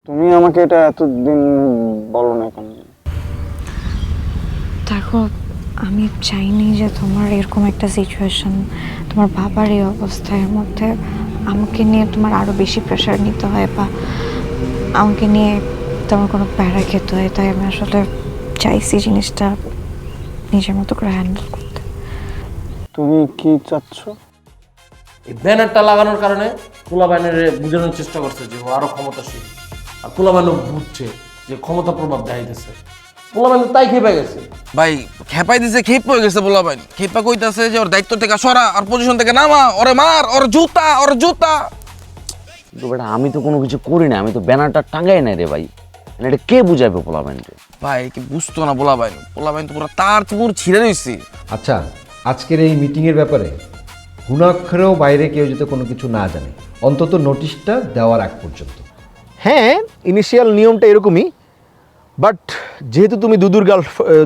তুমি আমাকে এটা এতদিন বলো না কেন? দেখো, আমি চাইনি যে তোমার এরকম একটা সিচুয়েশন, তোমার বাবার এই অবস্থার মধ্যে আমাকে নিয়ে তোমার আরও বেশি প্রেশার নিতে হয় বা আমাকে নিয়ে তোমার কোনো প্যারা খেতে হয়। তাই আমি আসলে চাইছি জিনিসটা নিজের মতো করে হ্যান্ডেল করতে। তুমি কি চাচ্ছ? এই ব্যানারটা লাগানোর কারণে পোলাপাইনের বোঝানোর চেষ্টা করছে যে ও আরো ক্ষমতাশীল, আর পোলাপাইনও বুঝছে যে ক্ষমতা প্রভাব দেখাইতেছে। পোলাপাইন তাই খেপে গেছে। ভাই খেপাই দিছে, খেপ হয়ে গেছে বলা ভাই। খেপা কইতাছে যে ওর দায়িত্ব থেকে সরা, আর পজিশন থেকে নামা, ওরে মার, ওর জুতা, ওর জুতা। কিন্তু বেটা আমি তো কোনো কিছু করি না, আমি তো ব্যানারটা টাঙ্গাই নাই রে ভাই। এটা কে বুঝাইবে পোলাপাইনকে? ভাই কি বুঝতো না বলা ভাই, পোলা ভাই তো পুরো তার পুর ছিঁড়ে রইছে। আচ্ছা, আজকের এই মিটিংয়ের ব্যাপারে গুণাক্ষরেও বাইরে কেউ যাতে কোনো কিছু না জানে, অন্তত নোটিশটা দেওয়ার আগ পর্যন্ত। হ্যাঁ, ইনিশিয়াল নিয়মটা এরকমই, বাট যেহেতু তুমি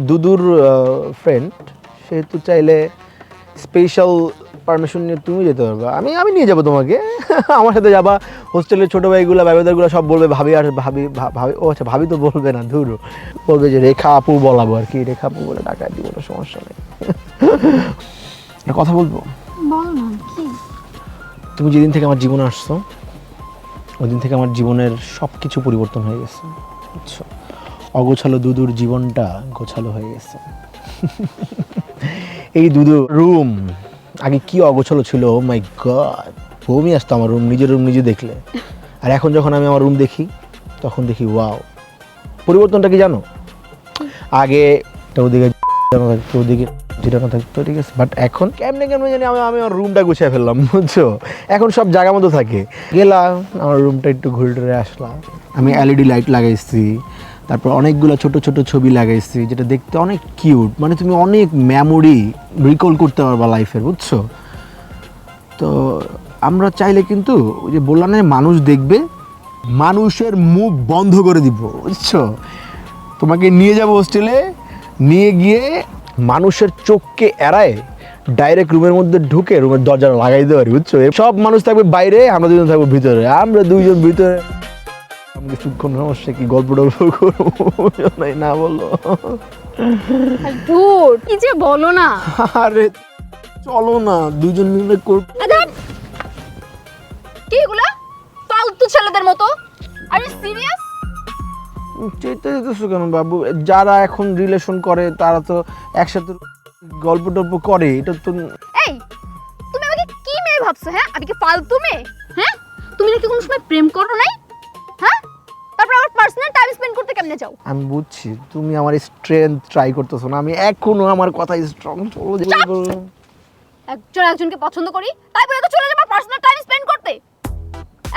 দুদুর ফ্রেন্ড, সেহেতু চাইলে স্পেশাল পারমিশন নিয়ে তুমি যেতে পারবে। আমি নিয়ে যাবো তোমাকে। আমার সাথে যাবা, হোস্টেলের ছোটো ভাইগুলো ভাইবাদারগুলো সব বলবে ভাবি, আর ভাবি ভাবি ও আচ্ছা ভাবি তো বলবে না, ধুর বলবে যে রেখা আপু বলাবো আর কি, রেখা আপু বলে টাকা দিব, কোনো সমস্যা নেই। একটা কথা বলবো? বল না, কি? তুমি যেদিন থেকে আমার জীবনে আসছো, ওই দিন থেকে আমার জীবনের সব কিছু পরিবর্তন হয়ে গেছে, বুঝছো? অগোছালো দুদুর জীবনটা গোছালো হয়ে গেছে। এই দুদুর রুম আগে কি অগোছালো ছিল, ও মাই গড, বমি আসতো আমার রুম নিজে দেখলে। আর এখন যখন আমি আমার রুম দেখি, তখন দেখি ওয়াও, পরিবর্তনটা কি জানো? আগে ওদিকে থাকতো, ওদিকে জিরানো থাকতো, ঠিক আছে, বাট এখন কেমনে জানি আমি আমার রুমটা গুছিয়ে ফেললাম, বুঝছো? এখন সব জায়গা মতো থাকে। গেলাম আমার রুমটা একটু ঘুরে টুরে আসলাম, আমি এলইডি লাইট লাগাইছি, তারপর অনেকগুলো ছোট ছোট ছবি লাগাইছি, যেটা দেখতে অনেক কিউট, মানে তুমি অনেক মেমোরি রিকল করতে পারবা লাইফের, বুঝছো? তো আমরা চাইলে কিন্তু ওই যে বললাম না, মানুষ দেখবে, মানুষের মুখ বন্ধ করে দিব, বুঝছো? তোমাকে নিয়ে যাবো হোস্টেলে, নিয়ে গিয়ে মানুষের চোখকে এড়ায় ডাইরেক্ট রুমের মধ্যে ঢুকে রুমের দরজা লাগাই দিতে পারি, বুঝছো? সব মানুষ থাকবে বাইরে, আমরা দুজন থাকবো ভিতরে, আমরা দুইজন ভিতরে। কোনো সমস্যা কি, গল্প টল্প করবো না, বলো? ধুর, কি যে বলো না। আরে চলো না, দুজন মিলে করবো। কি এগুলা ফালতু ছেলেদের মতো? আর সিরিয়াস? চেতে যেতেছো কেন বাবু? যারা এখন রিলেশন করে তারা তো একসাথে গল্প টল্প করে, এটা তো। এই, তুমি আমাকে কি মেয়ে ভাবছো? হ্যাঁ, আমি কি ফালতু মেয়ে? হ্যাঁ, তুমি নাকি কোনো সময় প্রেম করো নাই? হ্যাঁ, তারপর আমার পার্সোনাল টাইম স্পেন্ড করতে কেমনে যাও? আমি বুঝছি তুমি আমার স্ট্রেংথ ট্রাই করতেছো না, আমি এখনো আমার কথা স্ট্রং। একজনকে পছন্দ করি, তাই বলে তো চলে যাবো পার্সোনাল টাইম স্পেন্ড করতে?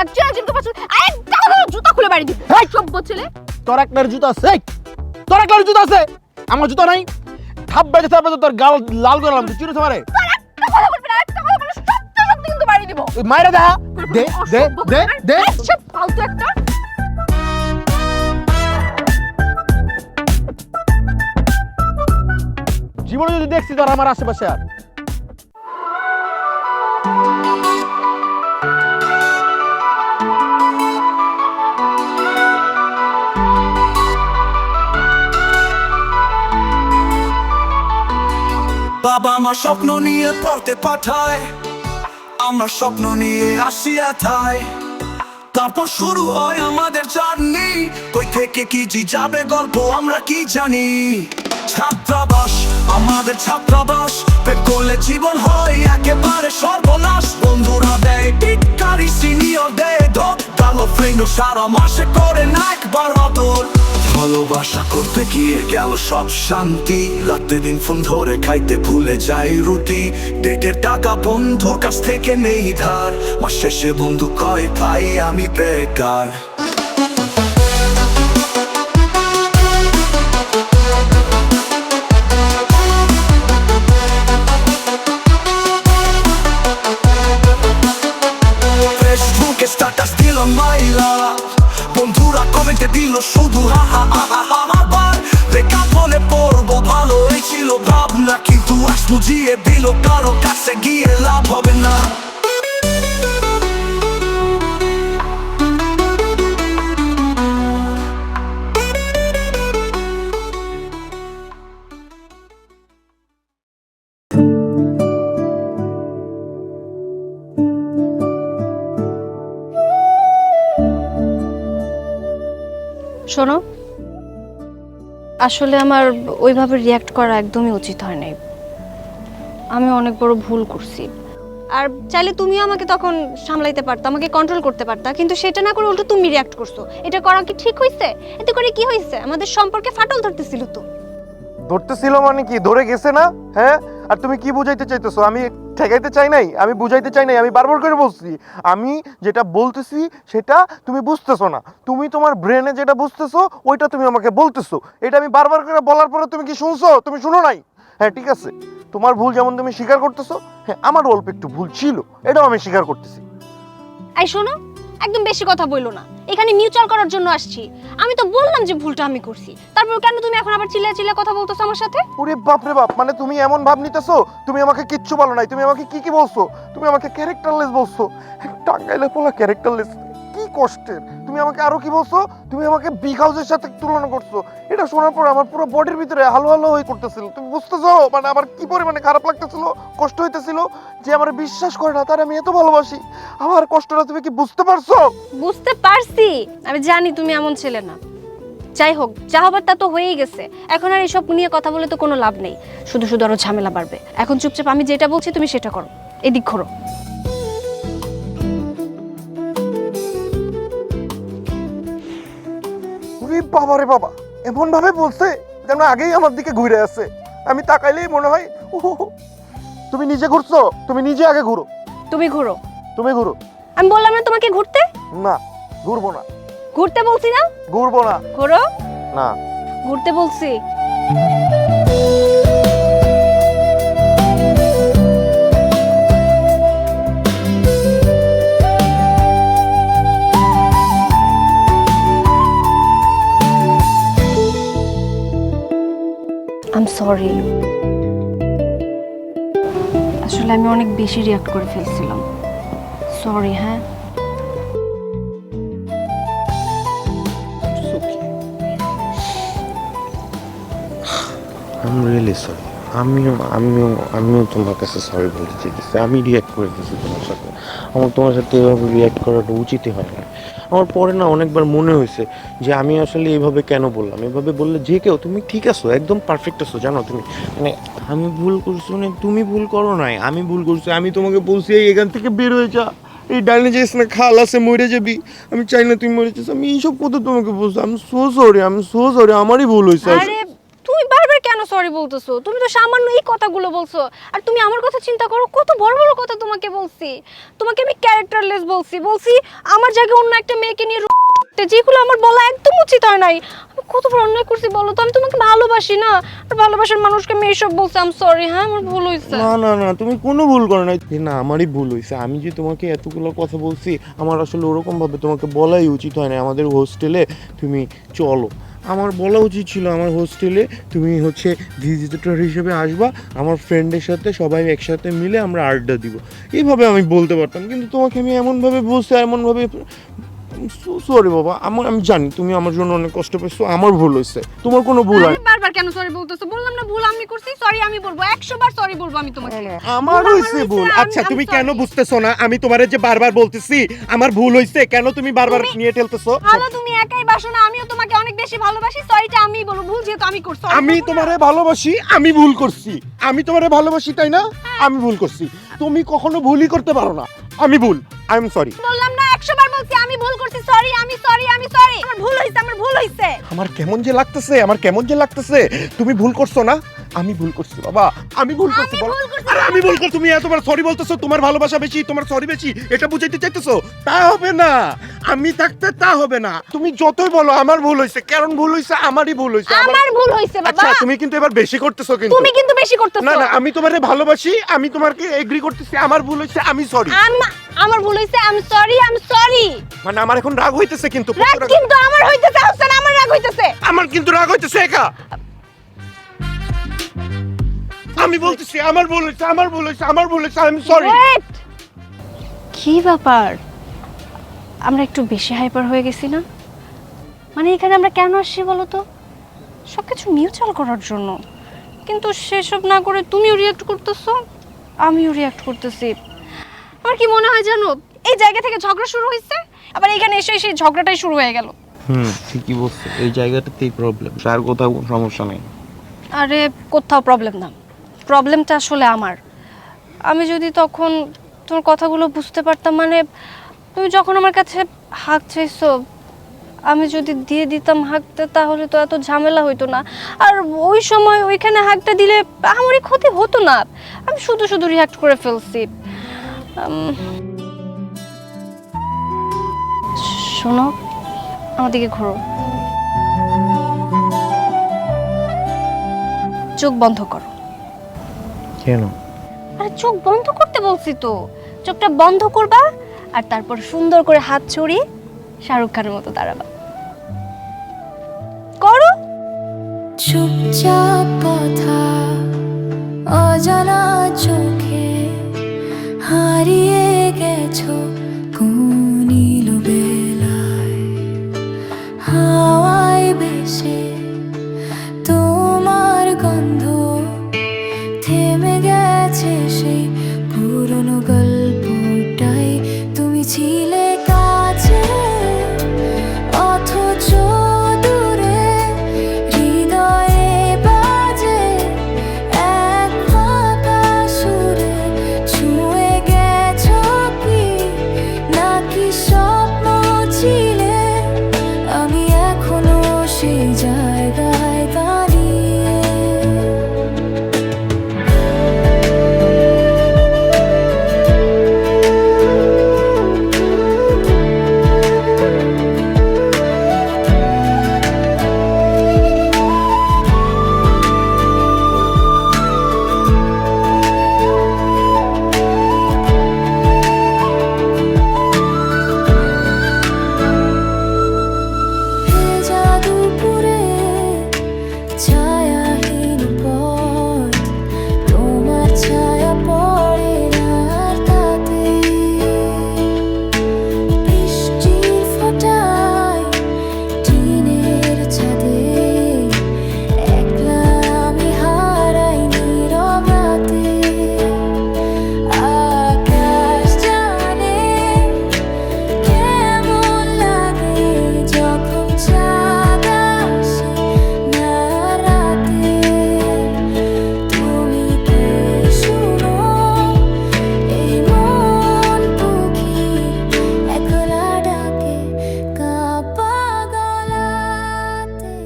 একজনকে পছন্দ, আরেকটা কথা জুতা খুলে বাড়ি দিব, সভ্য ছেলে। তোর একটার জুতা আছে? তোর একটার জুতা আছে? আমার জুতা নাই? থাপ্পড়ে থাপ্পড়ে তোর গাল লাল করলাম, তুই চিনো তোমারে? একটা কথা বলবি না, একটা কথা বলে সত্যি কিন্তু বাড়ি দিব। মাইরা দেখা, দে দে দে দে। আচ্ছা, ফালতু একটা। জীবনে যদি দেখছি তোর আমার আশেপাশে আর। বাবা আমার স্বপ্ন নিয়ে পড়তে পাঠায়, আমার স্বপ্ন নিয়ে আসিয়া থায়, তারপর শুরু হয় আমাদের জার্নি। কই থেকে কি জি যাবে গল্প আমরা কি জানি। ছাত্রাবাস, আমাদের ছাত্রাবাস, পেট করলে জীবন হয় একেবারে সর্বনাশ। বন্ধুরা দেয় টিটকারি, সিনিয়র দেয় ধর, কালো ফ্রেন্ড সারা মাসে করে না একবার আদর। ভালোবাসা করতে গিয়ে গেল সব শান্তি, রাতে দিন ফোন ধরে খাইতে ভুলে যাই রুটি। ডেটের টাকা বন্ধুর কাছ থেকে নেই ধার, মাস শেষে বন্ধু কয় ভাই আমি বেকার। ফেসবুকে স্ট্যাটাস দিল মাইলা, বন্ধুরা কমেন্টে দিল শুধু হা হা হা হা আবার। বেকার বলে পড়বো ভালো, এই ছিল ভাবনা, কিন্তু আজ বুঝিয়ে দিল কারো কাছে গিয়ে লাভ হবে না। শোনো, আসলে আমার ওইভাবে রিয়্যাক্ট করা একদমই উচিত হয় নাই। আমি অনেক বড় ভুল করছি। আর চাইলে তুমিও আমাকে তখন সামলাইতে পারতো, আমাকে কন্ট্রোল করতে পারতা, কিন্তু সেটা না করে উল্টো তুমি রিয়্যাক্ট করছো। এটা করা কি ঠিক হয়েছে? এতে করে কি হয়েছে? আমাদের সম্পর্কে ফাটল ধরতেছিল তো। ধরতেছিল মানে কি, ধরে গেছে না? হ্যাঁ, আর তুমি কি বুঝাইতে চাইতেছো? আমি ঠেকাইতে চাই নাই, আমি বুঝাইতে চাই নাই, আমি বারবার করে বলছি। আমি যেটা বলতেছি সেটা তুমি বুঝতেছো না। তুমি তোমার ব্রেনে যেটা বুঝতেছো ওইটা তুমি আমাকে বলতেছো। এটা আমি বারবার করে বলার পরে তুমি কি শুনছো? তুমি শুনো নাই? হ্যাঁ ঠিক আছে, তোমার ভুল যেমন তুমি স্বীকার করতেছো, হ্যাঁ আমার অল্প একটু ভুল ছিল, এটাও আমি স্বীকার করতেছি। এই শোনো, একদম বেশি কথা বইলো না। এখানে মিউচুয়াল করার জন্য আসছি। আমি তো বললাম যে ভুলটা আমি করছি, তারপর কেন তুমি এখন আবার চিল্লা চিল্লা কথা বলতেছো আমার সাথে? ওরে বাপ রে বাপ, মানে তুমি এমন ভাব নিতেছো তুমি আমাকে কিচ্ছু বলো নাই। তুমি আমাকে কি কি বলছো? তুমি আমাকে ক্যারেক্টারলেস বলছো। টাঙ্গাইলে পোলা ক্যারেক্টারলেস, কি কষ্টের। তুমি আমাকে আরো কি বলছো? তুমি আমাকে বিগ হাউসের সাথে তুলনা করছো। এটা শোনার পর আমার পুরো বডির ভিতরে হালো হালো হয়ে করতেছিল। তুমি বুঝতেছো মানে আমার কি পরিমাণে খারাপ লাগতেছিল, কষ্ট হইতেছিল। যে আমার বিশ্বাস করে না তার আমি এত ভালোবাসি, আমার কষ্টটা তুমি কি বুঝতে পারছো? বুঝতে পারছি, আমি জানি তুমি এমন ছেলে না। যাই হোক, যা হবার তা তো হয়েই গেছে। এখন আর এসব নিয়ে কথা বলে তো কোনো লাভ নেই, শুধু শুধু আরো ঝামেলা বাড়বে। এখন চুপচাপ আমি যেটা বলছি তুমি সেটা করো। এদিক ঘোরো। ওরে বাবা রে বাবা, এমন ভাবে বলছে যেন আগেই আমার দিকে ঘুরে আছে। আমি তাকাইলেই মনে হয় তুমি নিজে ঘুরছো। তুমি নিজে আগে ঘুরো। তুমি ঘোরো। তুমি ঘুরো। আমি বললাম না তোমাকে ঘুরতে? না, ঘুরবো না। ঘুরতে বলছি না? ঘুরবো না। ঘোরো। না, ঘুরতে বলছি। I am sorry. আসলে আমি অনেক বেশি রিঅ্যাক্ট করে ফেলছিলাম। সরি। হ্যাঁ, আই এম রিয়েলি সরি। আমিও তোমার কাছে সরি বলতে চাইতেছি। আমি রিয়াক্ট করে দিয়েছি তোমার সাথে। আমার তোমার সাথে এভাবে রিয়াক্ট করাটা উচিতই হয় না। আমার পরে না অনেকবার মনে হয়েছে যে আমি আসলে এইভাবে কেন বললাম। এভাবে বললে যে কেউ, তুমি ঠিক আছো, একদম পারফেক্ট আছো, জানো তুমি। মানে আমি ভুল করছি, মানে তুমি ভুল করো নাই, আমি ভুল করছি। আমি তোমাকে বলছি এই এখান থেকে বের হয়ে যা, এই ডাইনে যাইস না, খাল আছে, মরে যাবি। আমি চাই না তুমি মরে যাস। আমি এইসব কথা তোমাকে বলছি। আমি সো সরি, আমারই ভুল হয়েছে। আরে তুমি বারবার কেন সরি বলতেছো? তুমি তো সামান্য এই কথাগুলো বলছো, আর তুমি আমার কথা চিন্তা করো। কত বড় বড় কথা তোমাকে বলছি। তোমাকে আমি ক্যারেক্টারলেস বলছি আমার জায়গায় অন্য একটা মেয়েকে নিয়ে যেগুলো আমার বলা একদম উচিত হয় নাই। আমি কত বড় অন্যায় করছি বলো তো? আমি তোমাকে ভালোবাসি না, আর ভালোবাসার মানুষকে আমি এইসব বলছি। I am sorry. হ্যাঁ, আমার ভুল হয়েছে। না, তুমি কোনো ভুল করো নাই। না, আমারই ভুল হয়েছে। আমি যে তোমাকে এতগুলো কথা বলছি, আমার আসলে ওরকম ভাবে তোমাকে বলাই উচিত হয় না। আমাদের হোস্টেলে তুমি চলো, আমার বলা উচিত ছিল আমার হোস্টেলে তুমি হচ্ছে ভিজিটর হিসেবে আসবা, আমার ফ্রেন্ডের সাথে সবাই একসাথে মিলে আমরা আড্ডা দিব। এইভাবে আমি বলতে পারতাম, কিন্তু তোমাকে আমি এমনভাবে বলছি, এমনভাবে। সরি বাবা, আমি জানি তুমি আমার জন্য অনেক কষ্ট পেয়েছো। আমার ভুল হয়েছে, তোমার কোনো ভুল হয়। বারবার কেন সরি বলতেছো? বললাম না ভুল আমি করছি। সরি আমি বলবো, 100 বার সরি বলবো আমি তোমাকে। আমার হয়েছে ভুল। আচ্ছা তুমি কেন বুঝতেছো না? আমি তোমারে যে বারবার বলতেছি আমার ভুল হয়েছে, কেন তুমি বারবার নিয়ে ঠেলতেছো? ভালো তুমি একাই বাসো না, আমিও তোমাকে অনেক বেশি ভালোবাসি। সরিটা আমিই বলবো, ভুল যেহেতু আমি করছি। আমি তোমারে ভালোবাসি, আমি ভুল করছি। আমি তোমারে ভালোবাসি, তাই না? আমি ভুল করছি। তুমি কখনো ভুলই করতে পারো না। আমি ভুল, আই এম সরি। বললাম না 100 বার বলছি আমি ভুল করছি। সরি, আমি সরি। আমার ভুল হইছে। আমার কেমন যে লাগতেছে, তুমি ভুল করছো না? আমি ভুল করছি বাবা, আমি ভুল করছি। বলো, আরে আমি ভুল করছি। তুমি এতবার সরি বলতেছো, তোমার ভালোবাসা বেশি, তোমার সরি বেশি, এটা বুঝাইতে চাইতেছো? তা হবে না, আমি থাকতে তা হবে না। তুমি যতই বলো আমার ভুল হইছে, কারণ ভুল হইছে আমারই ভুল হইছে। আমার ভুল হইছে বাবা। আচ্ছা তুমি কিন্তু এবার বেশি করতেছো। তুমি কিন্তু বেশি করতেছো। না, আমি তোমারে ভালোবাসি, আমি তোমাকে এগ্রি করতেছি। আমার ভুল হইছে, আমি সরি। আমার ভুল হইছে, আমি সরি। মানে আমার এখন রাগ হইতেছে, কিন্তু রাগ কিন্তু আমার হইতেছে হোসেন, আমার রাগ হইতেছে। আমার কিন্তু রাগ হইতেছে একা। আমি বলতেছি আমার ভুল হইছে, আমি সরি। কি ব্যাপার, আমরা একটু বেশি হাইপার হয়ে গেছি না? মানে এখানে আমরা কেন আসছি বলো তো? সবকিছু মিউচুয়াল করার জন্য, কিন্তু সেসব না করে তুমিও রিঅ্যাক্ট করতেছো, আমিও রিঅ্যাক্ট করতেছি। আমার কি মনে হয় জানো, এই জায়গা থেকে ঝগড়া শুরু হয়েছে, আবার এখানে এসে সেই ঝগড়াটাই শুরু হয়ে গেল। ঠিকই বলছো, এই জায়গাটাতেই প্রবলেম, আর কোথাও কোনো সমস্যা নেই। আরে কোথাও প্রবলেম না, প্রবলেমটা আসলে আমার। আমি যদি তখন তোমার কথাগুলো বুঝতে পারতাম, মানে তুমি যখন আমার কাছে হাঁক চাইছো আমি যদি দিয়ে দিতাম হাঁকতে, তাহলে তো এত ঝামেলা হইতো না। আর ওই সময় ওইখানে হাঁকটা দিলে আমারই ক্ষতি হতো না, আমি শুধু শুধু রিঅ্যাক্ট করে ফেলছি। শোনো, আমার দিকে ঘোরো, চোখ বন্ধ করো। কেন? আরে চোখ বন্ধ করতে বলছি তো, চোখটা বন্ধ করবা আর তারপর সুন্দর করে হাত ছড়িয়ে শাহরুখ খানের মতো দাঁড়াবা। করো। চুপচাপ কথা অজানা চোখে হারিয়ে গেছো কোন বেলায়, হাওয়ায় ভেসে তোমার গন্ধ থেমে গেছে সেই পুরনো গল্পটাই। তুমি ছিলে কাছে অথচ দূরে, হৃদয়ে বাজে এক ফাঁকা সুরে। ছুঁয়ে গেছো কি নাকি স্বপ্ন ছিলে, আমি এখনো সেই জায়গায় দাঁড়িয়ে। ভেজা দুপুরে ছায়াহীন পথ, তোমার ছায়া পড়ে না তাতে। বৃষ্টির ফোঁটায় টিনের ছাদে একলা আমি হারাই নীরব রাতে। আকাশ জানে কেমন লাগে যখন চাঁদ আসে না রাতে। তুমি কে শুনো এই মন পাখির একলা ডাকে কাঁপা গলাতে।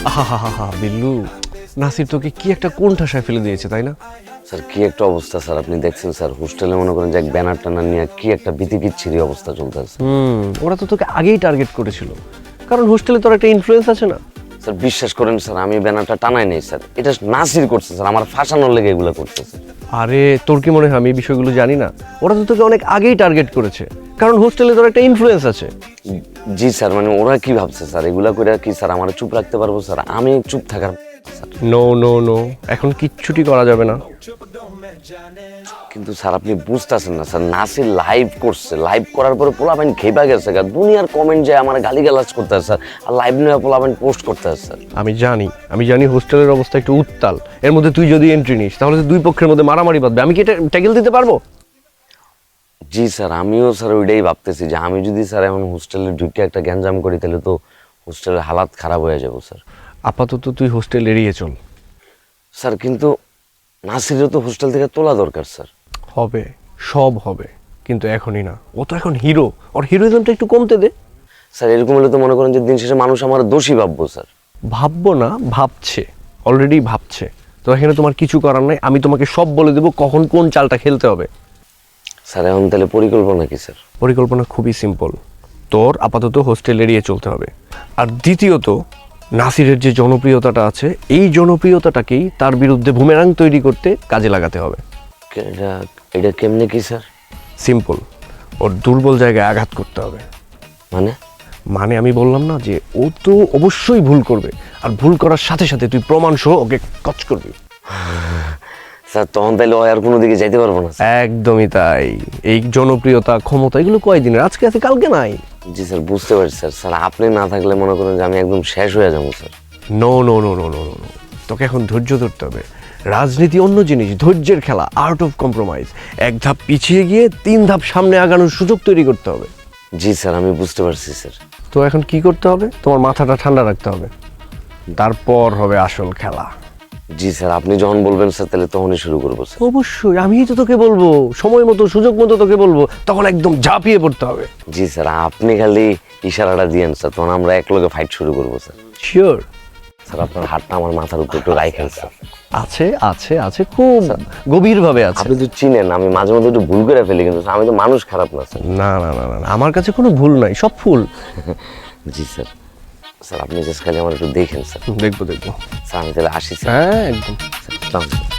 আহা বিল্লু, নাসির তোকে কি একটা কোণঠাসায় ফেলে দিয়েছে, তাই না? স্যার কি একটা অবস্থা স্যার, আপনি দেখছেন স্যার হোস্টেলে মনে করেন যে এক ব্যানার টানার নিয়ে কি একটা বিতিকিচ্ছিরি অবস্থা চলতেছে। ওরা তো তোকে আগেই টার্গেট করেছিল, কারণ হোস্টেলে তোর একটা ইনফ্লুয়েন্স আছে না। স্যার বিশ্বাস করেন স্যার, আমি ব্যানারটা টানাই নাই স্যার, এটা নাসির করছে স্যার, আমার ফাঁসানোর লেগে এগুলো করতেছে। আরে তোর কি মনে হয় আমি এই বিষয়গুলো জানি না? ওরা তো তোকে অনেক আগেই টার্গেট করেছে, কারণ হোস্টেলে তোর একটা ইনফ্লুয়েন্স আছে। জি স্যার, মানে ওরা কি ভাবছে স্যার, এগুলা করে কি স্যার আমার চুপ রাখতে পারবো স্যার? আমি চুপ থাকার স্যার। নো নো নো, এখন কিচ্ছুটি করা যাবে না। কিন্তু স্যার আপনি বুঝতেছেন না স্যার, নাসির লাইভ করছে, লাইভ করার পরে পোলাপাইন খেপা গেছে, দুনিয়ার কমেন্ট যায় আমার গালিগালাজ করতে আছে স্যার, আর লাইভ নিয়ে পোলাপাইন পোস্ট করতে আছে স্যার। আমি জানি হোস্টেলের অবস্থা একটু উত্তাল, এর মধ্যে তুই যদি এন্ট্রি নিস তাহলে তো দুই পক্ষের মধ্যে মারামারি বাঁধবে। আমি কি এটা ট্যাকেল দিতে পারবো? জি স্যার, আমিও স্যার ওইটাই ভাবতেছি যে আমি যদি স্যার এখন হোস্টেলে ঢুকে একটা গ্যাঞ্জাম করি তাহলে তো হোস্টেলের হালাত খারাপ হয়ে যাবো স্যার। আপাতত তুই হোস্টেল এড়িয়ে চল। স্যার কিন্তু নাসিরও তো হোস্টেল থেকে তোলা দরকার স্যার। হবে, সব হবে, কিন্তু এখনই না। ও তো এখন হিরো, ওর হিরোইজমটা একটু কমতে দে। স্যার এরকম হলে তো মনে করেন যে দিন শেষে মানুষ আমার দোষী ভাববো স্যার। ভাববো না, ভাবছে, অলরেডি ভাবছে। তো এখানে তোমার কিছু করার নাই, আমি তোমাকে সব বলে দেবো কখন কোন চালটা খেলতে হবে। স্যার এখন তাহলে পরিকল্পনা কি স্যার? পরিকল্পনা খুবই সিম্পল, তোর আপাতত হোস্টেল এড়িয়ে চলতে হবে। আর দ্বিতীয়ত, নাসিরের যে জনপ্রিয়তাটা আছে, এই জনপ্রিয়তাটাকেই তার বিরুদ্ধে বুমেরাং তৈরি করতে কাজে লাগাতে হবে। এটা কেমনে কি স্যার? সিম্পল, ওর দুর্বল জায়গায় আঘাত করতে হবে। মানে আমি বললাম না যে ও তো অবশ্যই ভুল করবে, আর ভুল করার সাথে সাথে তুই প্রমাণ সহ ওকে কচ করবি। স্যার তখন তাইলে ও আর কোনো দিকে যাইতে পারবো না। একদমই তাই। এই জনপ্রিয়তা, ক্ষমতা এগুলো কয়দিনের, আজকে আছে কালকে নাই। জি স্যার, বুঝতে পারছি স্যার। স্যার আপনি না থাকলে মনে করেন যে আমি একদম শেষ হয়ে যাবো sir. No no no no no no, তোকে এখন ধৈর্য ধরতে হবে। রাজনীতি অন্য জিনিস, ধৈর্যের খেলা, আর্ট অফ কম্প্রোমাইজ। এক ধাপ পিছিয়ে গিয়ে 3 ধাপ সামনে আগানোর সুযোগ তৈরি করতে হবে। জি স্যার, আমি বুঝতে পারছি স্যার। তো এখন কি করতে হবে? তোমার মাথাটা ঠান্ডা রাখতে হবে, তারপর হবে আসল খেলা। জি স্যার, আপনি যখন বলবেন স্যার তাহলে তখনই শুরু করবো স্যার। অবশ্যই, আমিই তো তোকে বলবো, সময় মতো সুযোগ মতো তোকে বলবো, তখন একদম ঝাঁপিয়ে পড়তে হবে। জি স্যার, আপনি খালি ইশারাটা দিয়েন স্যার, তখন আমরা একলগে ফাইট শুরু করবো স্যার। শিওর? স্যার আপনার হাতটা আমার মাথার উপর একটু রাখেন স্যার। আছে আছে আছে, খুব গভীরভাবে আছে। আপনি তো চিনেন আমি মাঝে মধ্যে একটু ভুল করে ফেলি, কিন্তু আমি তো মানুষ খারাপ না স্যার। না না না না, আমার কাছে কোনো ভুল নাই, সব ফুল। জি স্যার। স্যার আপনি জাস্ট খালি আমার একটু দেখেন স্যার। দেখবো দেখবো স্যার আমি তাহলে আসি স্যার। হ্যাঁ একদম। স্যার, আসসালামু আলাইকুম।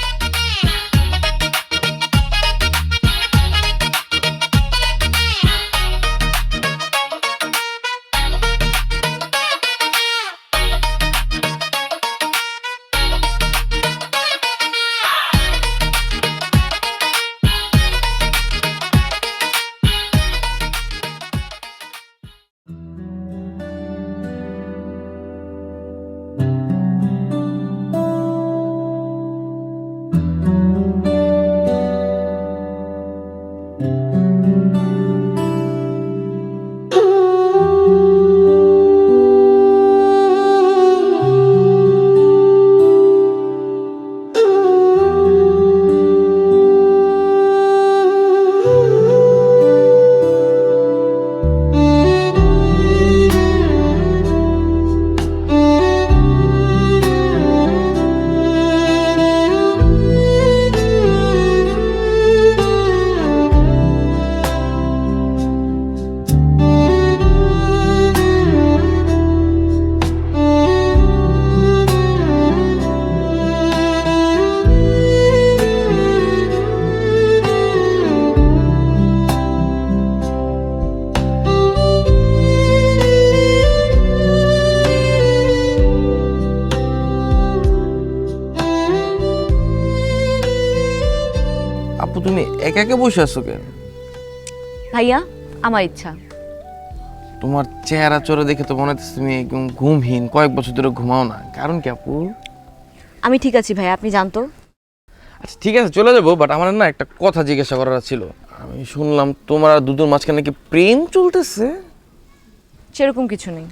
আপু তুমি একা একা বসে আছো কেন? ভাইয়া, আমার ইচ্ছা। তোমার চেহারা চোরা দেখে তো মনে হচ্ছে তুমি একদম ঘুমহীন, কয়েক বছর ধরে ঘুমাও না। কারণ কি আপু? আমি ঠিক আছি ভাইয়া, আপনি জানতো। আচ্ছা ঠিক আছে, চলে যাবো, বাট আমার না একটা কথা জিজ্ঞাসা করার ছিল। আমি শুনলাম তোমার আর দুদুর মাঝখানে নাকি প্রেম চলতেছে। সেরকম কিছু নেই।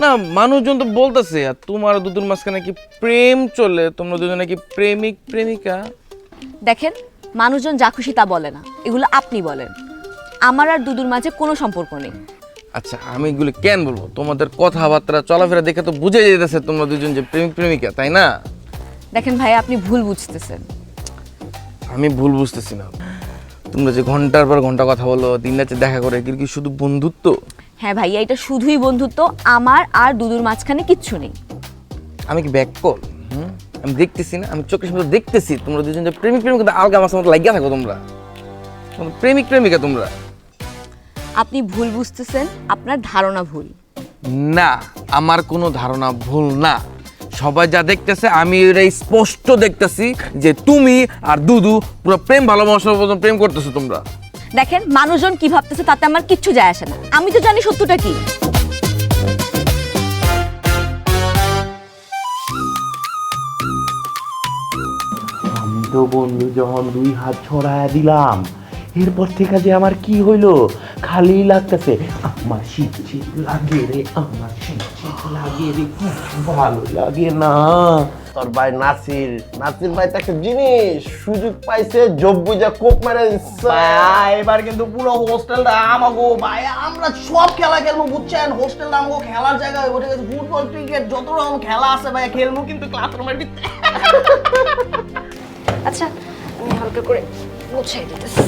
না মানুষজন তো বলতেছে আর তোমার আর দুদুর মাঝখানে নাকি প্রেম চলে, তোমরা দুজন নাকি প্রেমিক প্রেমিকা। দেখেন, মানুষজন যা খুশি তা বলে না, এগুলো আপনি বলেন। আমার আর দুদুর মাঝে কোনো সম্পর্ক নেই। আচ্ছা আমি এগুলো কেন বলবো? তোমাদের কথাবার্তা চলাফেরা দেখে তো বুঝে যেতেছে তোমরা দুজন যে প্রেমিক প্রেমিকা, তাই না? দেখেন ভাইয়া, আপনি ভুল বুঝতেছেন। আমি ভুল বুঝতেছি না। তোমরা যে ঘন্টার পর ঘন্টা কথা বলো, দিন রাতে দেখা করে, এগুলো কি শুধু বন্ধুত্ব? হ্যাঁ ভাইয়া, এটা শুধুই বন্ধুত্ব, আমার আর দুদুর মাঝখানে কিচ্ছু নেই। আমি কি ব্যাক কল? আমি দেখতেছি না, আমি চোখের সামনে দেখতেছি তোমরা দুজন যে প্রেমিক প্রেমিকা, আলগা মাছের মতো লাগিয়ে থাকো তোমরা। প্রেমিক প্রেমিকা তোমরা। আপনি ভুল বুঝতেছেন, আপনার ধারণা ভুল। না, আমার কোনো ধারণা ভুল না। সবাই যা দেখতেছে আমি এটা স্পষ্ট দেখতেছি যে তুমি আর দুদু পুরো প্রেম ভালোবাসার মতন প্রেম করতেছো তোমরা। দেখেন, মানুষজন কি ভাবতেছে তাতে আমার কিচ্ছু যায় আসে না। আমি তো জানি সত্যটা কি। আমি তো বন্ধু যখন 2 হাত ছড়ায়া দিলাম, এরপর থেকে যে আমার কি হইলো, খালি লাগতেছে আমার শীত শীত লাগে রে, আমার শীত শীত লাগে রে, ভালো লাগে না। তোর ভাই নাসির ভাই তো একটা জিনিস সুযোগ পাইছে, যোগ বুঝা কোপ মেরে দিচ্ছে। এবার কিন্তু পুরো হোস্টেলটা আমাগো ভাই, আমরা সব খেলা খেলবো বুঝছেন। হোস্টেলটা আমাগো খেলার জায়গা হইব, ঠিক আছে? ফুটবল ক্রিকেট যত রকম খেলা আছে ভাই খেলবো, কিন্তু ক্লাসরুমের ভিতরে। আচ্ছা, আমি হালকা করে গুছাই দিতেছি।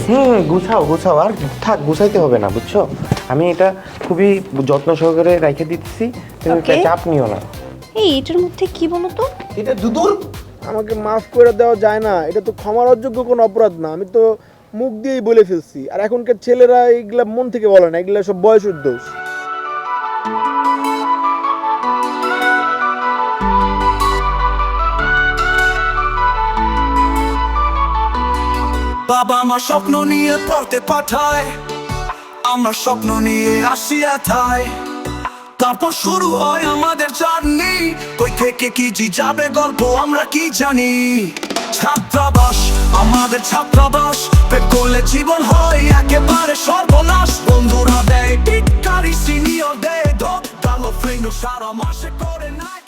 গুছাও গুছাও, আর থাক গুছাইতে হবে না, বুঝছো? আমি এটা খুবই যত্ন সহকারে রেখে দিচ্ছি, তুমি চাপ নিও না। এই এটার মধ্যে কি বলো তো? এটা দুদুর। আমাকে মাফ করে দেওয়া যায় না, এটা তো ক্ষমার অযোগ্য কোনো অপরাধ না। আমি তো মুখ দিয়েই বলে ফেলছি। আর এখনকার ছেলেরা এগুলা মন থেকে বলে না, এগুলা সব বয়সের দোষ। বাবা মা স্বপ্ন নিয়ে পড়তে পাঠায়, আমরা স্বপ্ন নিয়ে আসি এথায়, তারপর শুরু হয় আমাদের জার্নি। কই থেকে কি যাবে গল্প আমরা কি জানি। ছাত্রাবাস আমাদের ছাত্রাবাস, প্রেম করলে জীবন হয় একেবারে সর্বনাশ। বন্ধুরা দেয় টিটকারি, সিনিয়র দেয় ধপ, গার্লফ্রেন্ড সারা মাসে করে নাই।